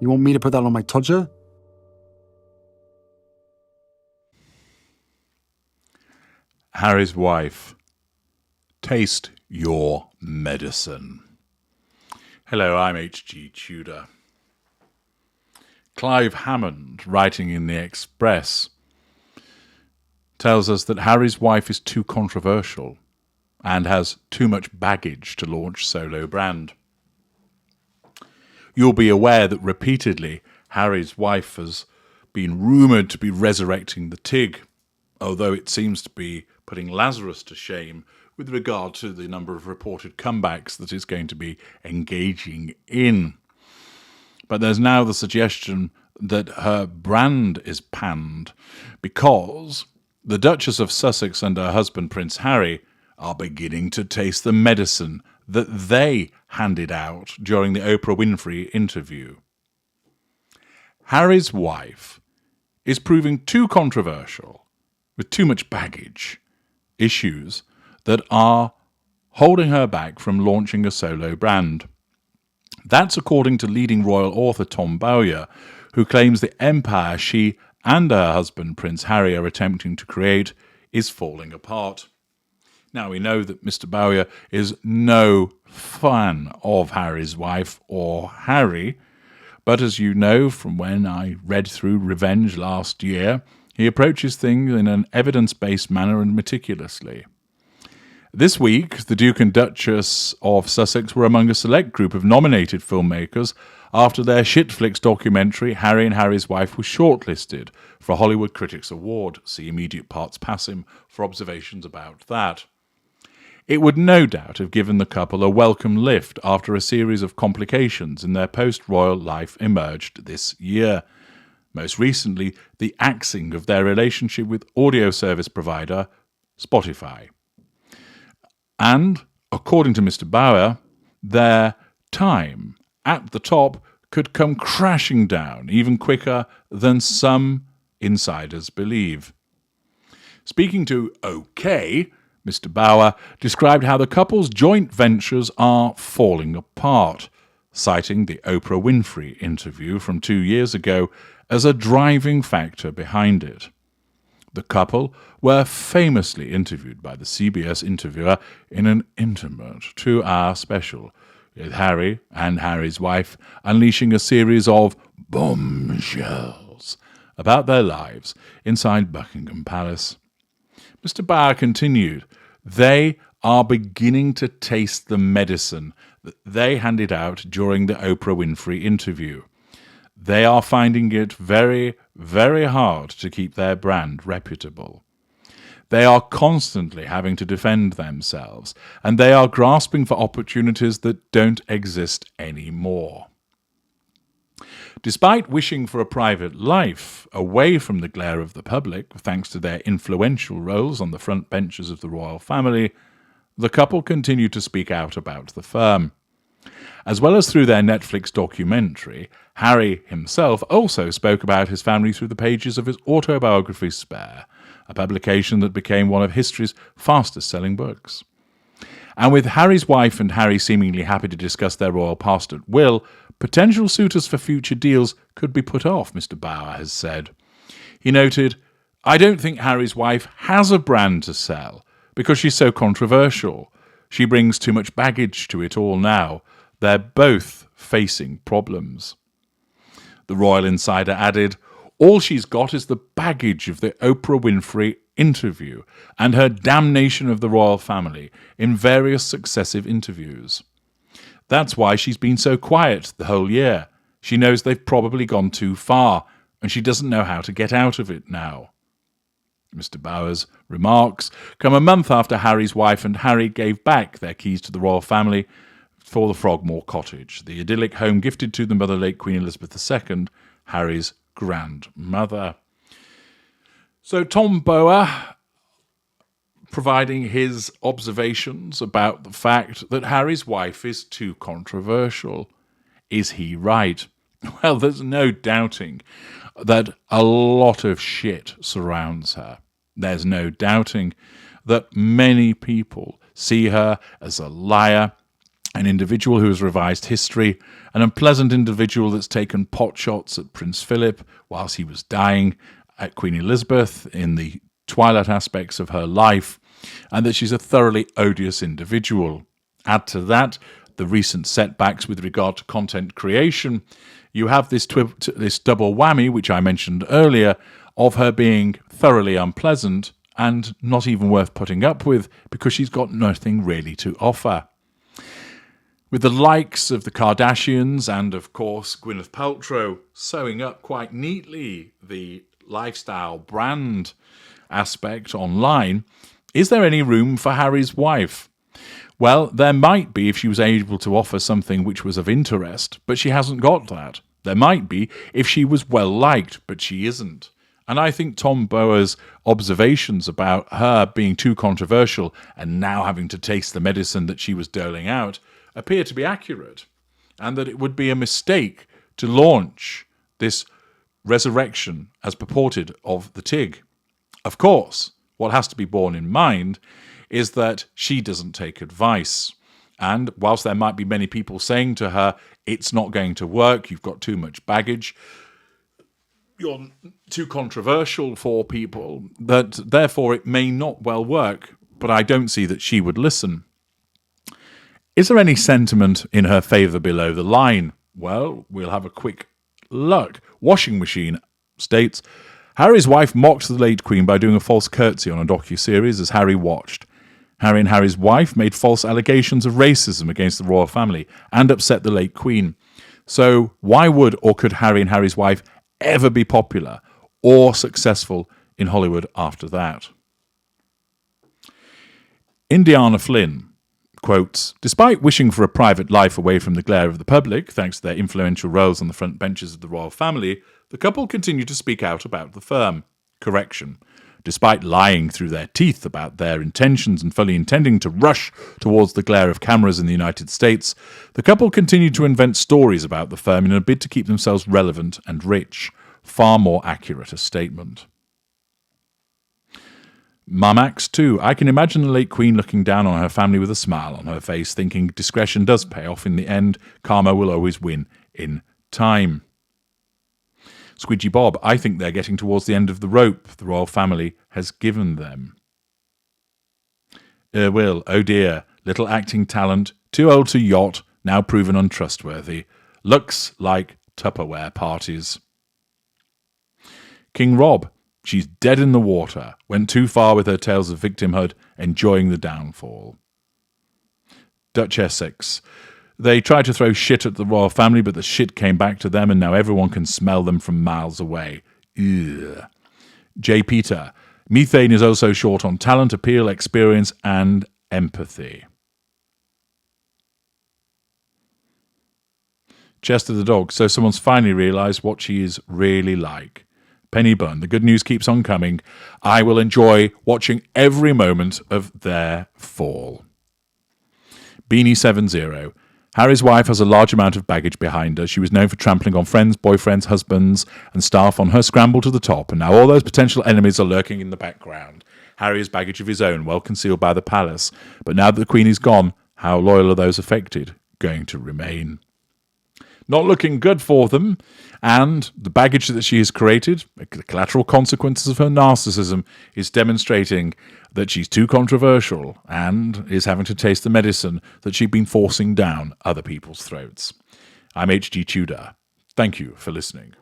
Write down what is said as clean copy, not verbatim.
You want me to put that on my Tudor? Harry's wife. Taste your medicine. Hello, I'm H.G. Tudor. Clive Hammond, writing in the Express, tells us that Harry's wife is too controversial and has too much baggage to launch solo brand. You'll be aware that repeatedly Harry's wife has been rumoured to be resurrecting the Tig, although it seems to be putting Lazarus to shame with regard to the number of reported comebacks that it's going to be engaging in. But there's now the suggestion that her brand is panned because the Duchess of Sussex and her husband Prince Harry are beginning to taste the medicine that they handed out during the Oprah Winfrey interview. Harry's wife is proving too controversial, with too much baggage, issues that are holding her back from launching a solo brand. That's according to leading royal author Tom Bowyer, who claims the empire she and her husband Prince Harry are attempting to create is falling apart. Now, we know that Mr. Bowyer is no fan of Harry's wife or Harry, but as you know from when I read through Revenge last year, he approaches things in an evidence-based manner and meticulously. This week, the Duke and Duchess of Sussex were among a select group of nominated filmmakers after their Shitflix documentary Harry and Harry's Wife was shortlisted for a Hollywood Critics Award. See immediate parts passim for observations about that. It would no doubt have given the couple a welcome lift after a series of complications in their post-royal life emerged this year. Most recently, the axing of their relationship with audio service provider Spotify. And, according to Mr. Bauer, their time at the top could come crashing down even quicker than some insiders believe. Speaking to OK, Mr. Bauer described how the couple's joint ventures are falling apart, citing the Oprah Winfrey interview from 2 years ago as a driving factor behind it. The couple were famously interviewed by the CBS interviewer in an intimate 2-hour special, with Harry and Harry's wife unleashing a series of bombshells about their lives inside Buckingham Palace. Mr. Bauer continued, they are beginning to taste the medicine that they handed out during the Oprah Winfrey interview. They are finding it very, very hard to keep their brand reputable. They are constantly having to defend themselves, and they are grasping for opportunities that don't exist anymore. Despite wishing for a private life away from the glare of the public, thanks to their influential roles on the front benches of the royal family, the couple continue to speak out about the firm. As well as through their Netflix documentary, Harry himself also spoke about his family through the pages of his autobiography Spare, a publication that became one of history's fastest-selling books. And with Harry's wife and Harry seemingly happy to discuss their royal past at will, potential suitors for future deals could be put off, Mr. Bauer has said. He noted, I don't think Harry's wife has a brand to sell because she's so controversial. She brings too much baggage to it all now. They're both facing problems. The royal insider added, all she's got is the baggage of the Oprah Winfrey interview and her damnation of the royal family in various successive interviews. That's why she's been so quiet the whole year. She knows they've probably gone too far, and she doesn't know how to get out of it now. Mr. Bauer's remarks come a month after Harry's wife and Harry gave back their keys to the royal family for the Frogmore Cottage, the idyllic home gifted to them by the late Queen Elizabeth II, Harry's grandmother. So Tom Bauer providing his observations about the fact that Harry's wife is too controversial. Is he right? Well, there's no doubting that a lot of shit surrounds her. There's no doubting that many people see her as a liar, an individual who has revised history, an unpleasant individual that's taken pot shots at Prince Philip whilst he was dying, at Queen Elizabeth in the twilight aspects of her life, and that she's a thoroughly odious individual. Add to that the recent setbacks with regard to content creation. You have this double whammy, which I mentioned earlier, of her being thoroughly unpleasant and not even worth putting up with because she's got nothing really to offer. With the likes of the Kardashians and, of course, Gwyneth Paltrow sewing up quite neatly the lifestyle brand aspect online, is there any room for Harry's wife? Well, there might be if she was able to offer something which was of interest, but she hasn't got that. There might be if she was well liked, but she isn't. And I think Tom Bower's observations about her being too controversial and now having to taste the medicine that she was doling out appear to be accurate, and that it would be a mistake to launch this resurrection as purported of the Tig. Of course, what has to be borne in mind is that she doesn't take advice. And whilst there might be many people saying to her, it's not going to work, you've got too much baggage, you're too controversial for people, that therefore it may not well work, but I don't see that she would listen. Is there any sentiment in her favour below the line? Well, we'll have a quick look. Washing Machine states, Harry's wife mocked the late Queen by doing a false curtsy on a docuseries as Harry watched. Harry and Harry's wife made false allegations of racism against the royal family and upset the late Queen. So why would or could Harry and Harry's wife ever be popular or successful in Hollywood after that? Indiana Flynn quotes, despite wishing for a private life away from the glare of the public, thanks to their influential roles on the front benches of the royal family, the couple continue to speak out about the firm. Correction. Despite lying through their teeth about their intentions and fully intending to rush towards the glare of cameras in the United States, the couple continue to invent stories about the firm in a bid to keep themselves relevant and rich. Far more accurate a statement. Mamax 2. I can imagine the late Queen looking down on her family with a smile on her face, thinking discretion does pay off in the end. Karma will always win in time. Squidgy Bob. I think they're getting towards the end of the rope the royal family has given them. Will. Oh dear. Little acting talent. Too old to yacht. Now proven untrustworthy. Looks like Tupperware parties. King Rob. She's dead in the water. Went too far with her tales of victimhood, enjoying the downfall. Dutch Essex. They tried to throw shit at the royal family, but the shit came back to them, and now everyone can smell them from miles away. Ugh. J. Peter. Methane is also short on talent, appeal, experience, and empathy. Chester the dog. So someone's finally realised what she is really like. Penny Bun. The good news keeps on coming. I will enjoy watching every moment of their fall. Beanie70. Harry's wife has a large amount of baggage behind her. She was known for trampling on friends, boyfriends, husbands, and staff on her scramble to the top, and now all those potential enemies are lurking in the background. Harry has baggage of his own, well concealed by the palace. But now that the Queen is gone, how loyal are those affected going to remain? Not looking good for them, and the baggage that she has created, the collateral consequences of her narcissism, is demonstrating that she's too controversial and is having to taste the medicine that she's been forcing down other people's throats. I'm H.G. Tudor. Thank you for listening.